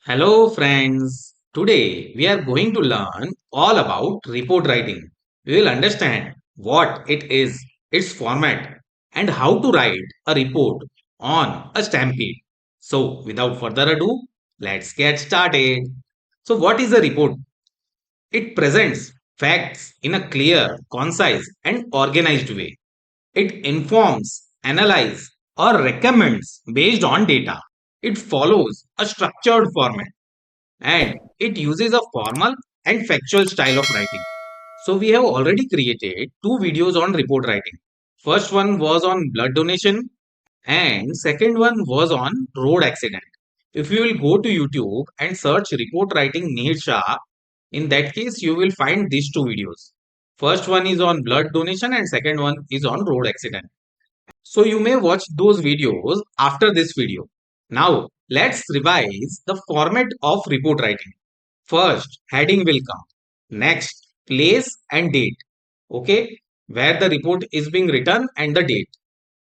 Hello friends, today we are going to learn all about report writing. We will understand what it is, its format and how to write a report on a stampede. So without further ado, let's get started. So what is a report? It presents facts in a clear, concise and organized way. It informs, analyzes or recommends based on data. It follows a structured format and it uses a formal and factual style of writing. So we have already created two videos on report writing. First one was on blood donation and second one was on road accident. If you will go to YouTube and search report writing Nihir Shah, in that case you will find these two videos. First one is on blood donation and second one is on road accident. So you may watch those videos after this video. Now let's revise the format of report writing. First, heading will come. Next, place and date. Okay, where the report is being written and the date.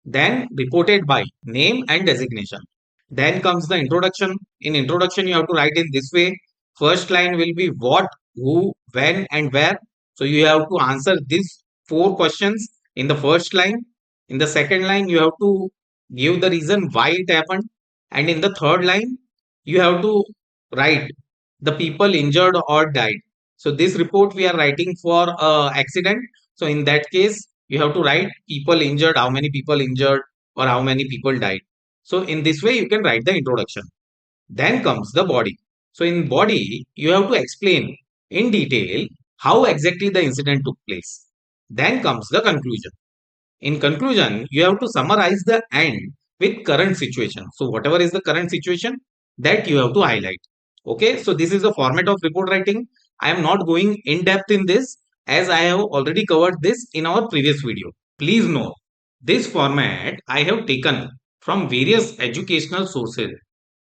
Then, reported by name and designation. Then comes the introduction. In introduction, you have to write in this way. First line will be what, who, when, and where. So you have to answer these four questions in the first line. In the second line, you have to give the reason why it happened. And in the third line, you have to write the people injured or died. So this report we are writing for accident. So in that case, you have to write people injured, how many people injured or how many people died. So in this way, you can write the introduction. Then comes the body. So in body, you have to explain in detail how exactly the incident took place. Then comes the conclusion. In conclusion, you have to summarize the end with current situation. So whatever is the current situation that you have to highlight. Okay, so this is the format of report writing. I am not going in depth in this as I have already covered this in our previous video. Please note, this format I have taken from various educational sources.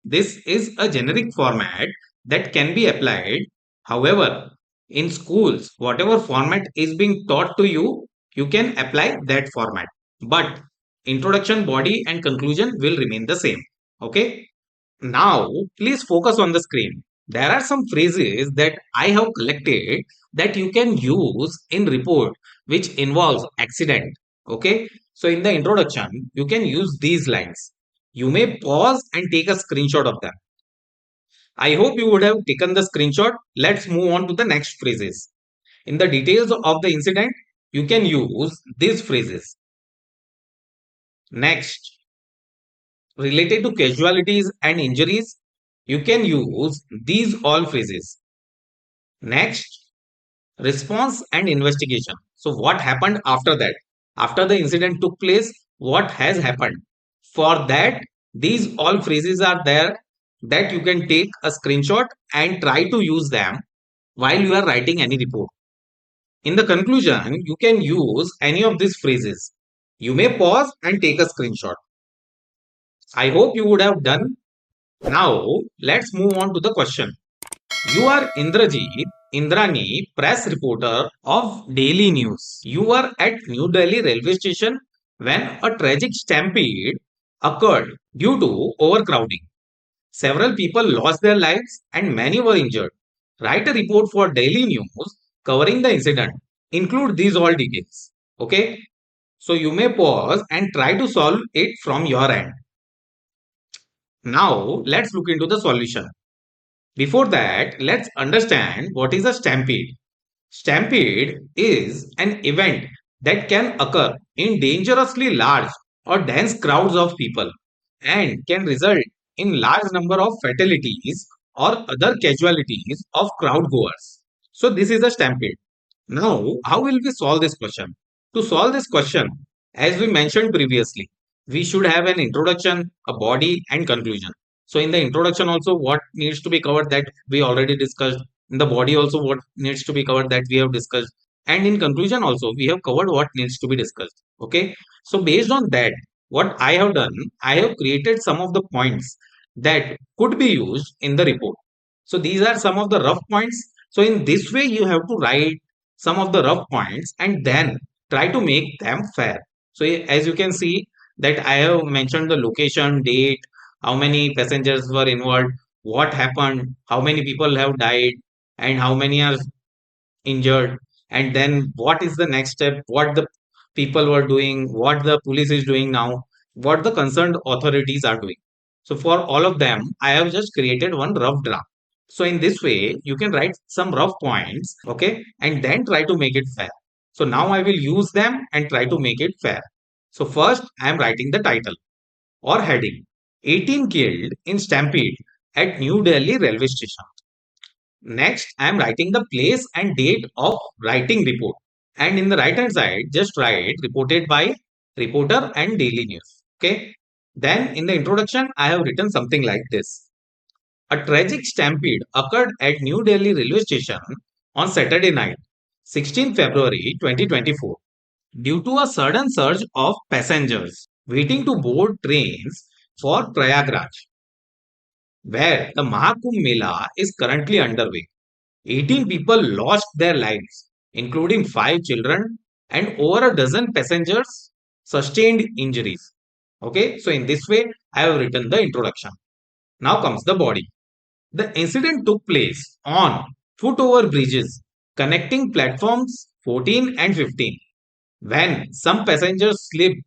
This is a generic format that can be applied. However, in schools, whatever format is being taught to you, you can apply that format. But introduction, body, and conclusion will remain the same. Okay. Now, please focus on the screen. There are some phrases that I have collected that you can use in report which involves accident. Okay. So in the introduction, you can use these lines. You may pause and take a screenshot of them. I hope you would have taken the screenshot. Let's move on to the next phrases. In the details of the incident, you can use these phrases. Next, related to casualties and injuries, you can use these all phrases. Next, response and investigation. So, what happened after that? After the incident took place, what has happened? For that, these all phrases are there that you can take a screenshot and try to use them while you are writing any report. In the conclusion, you can use any of these phrases. You may pause and take a screenshot. I hope you would have done. Now, let's move on to the question. You are Indrajit, Indrani, press reporter of Daily News. You were at New Delhi railway station when a tragic stampede occurred due to overcrowding. Several people lost their lives and many were injured. Write a report for Daily News covering the incident. Include these all details. Okay. So you may pause and try to solve it from your end. Now let's look into the solution. Before that, let's understand what is a stampede. Stampede is an event that can occur in dangerously large or dense crowds of people and can result in large number of fatalities or other casualties of crowd goers. So this is a stampede. Now, how will we solve this question? To solve this question, as we mentioned previously, we should have an introduction, a body, and conclusion. So, in the introduction, also, what needs to be covered that we already discussed. In the body, also, what needs to be covered that we have discussed. And in conclusion, also, we have covered what needs to be discussed. Okay. So, based on that, what I have done, I have created some of the points that could be used in the report. So, these are some of the rough points. So, in this way, you have to write some of the rough points and then try to make them fair. So as you can see that I have mentioned the location, date, how many passengers were involved, what happened, how many people have died, and how many are injured, and then what is the next step, what the people were doing, what the police is doing now, what the concerned authorities are doing. So for all of them I have just created one rough draft. So in this way you can write some rough points, okay, and then try to make it fair. So now I will use them and try to make it fair. So first I am writing the title or heading: 18 killed in stampede at New Delhi railway station. Next, I am writing the place and date of writing report. And in the right hand side, just write reported by reporter and daily news. Okay. Then in the introduction, I have written something like this. A tragic stampede occurred at New Delhi railway station on Saturday night, 16 February 2024, due to a sudden surge of passengers waiting to board trains for Prayagraj, where the Mahakumbh Mela is currently underway. 18 people lost their lives, including 5 children, and over a dozen passengers sustained injuries. Okay, so in this way, I have written the introduction. Now comes the body. The incident took place on foot-over bridges connecting platforms 14 and 15 when some passengers slipped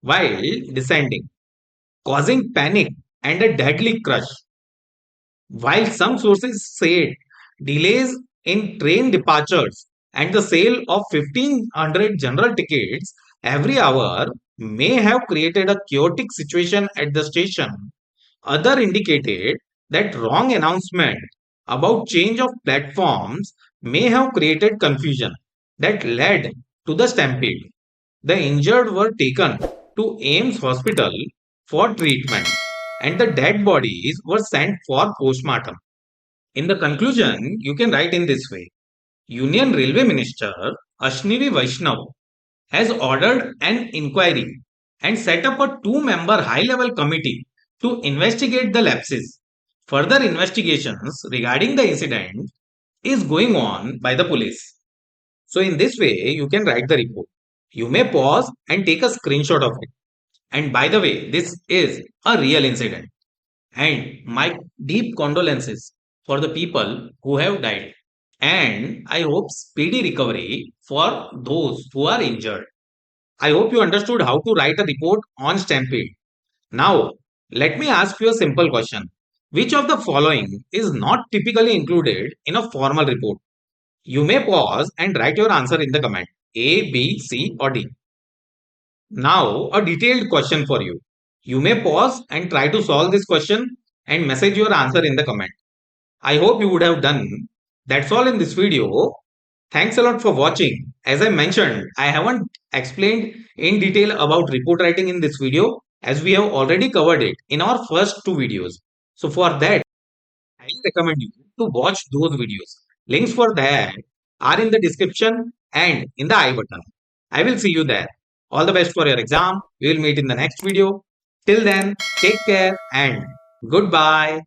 while descending, causing panic and a deadly crush. While some sources said delays in train departures and the sale of 1500 general tickets every hour may have created a chaotic situation at the station, other indicated that wrong announcement about change of platforms may have created confusion that led to the stampede. The injured were taken to Ames Hospital for treatment, and the dead bodies were sent for postmortem. In the conclusion, you can write in this way: Union Railway Minister Ashwini Vaishnav has ordered an inquiry and set up a two-member high-level committee to investigate the lapses. Further investigations regarding the incident is going on by the police. So in this way, you can write the report. You may pause and take a screenshot of it. And by the way, this is a real incident. And my deep condolences for the people who have died. And I hope speedy recovery for those who are injured. I hope you understood how to write a report on Stampede. Now, let me ask you a simple question. Which of the following is not typically included in a formal report? You may pause and write your answer in the comment: A, B, C, or D. Now, a detailed question for you. You may pause and try to solve this question and message your answer in the comment. I hope you would have done. That's all in this video. Thanks a lot for watching. As I mentioned, I haven't explained in detail about report writing in this video as we have already covered it in our first two videos. So for that, I recommend you to watch those videos. Links for that are in the description and in the I button. I will see you there. All the best for your exam. We will meet in the next video. Till then, take care and goodbye.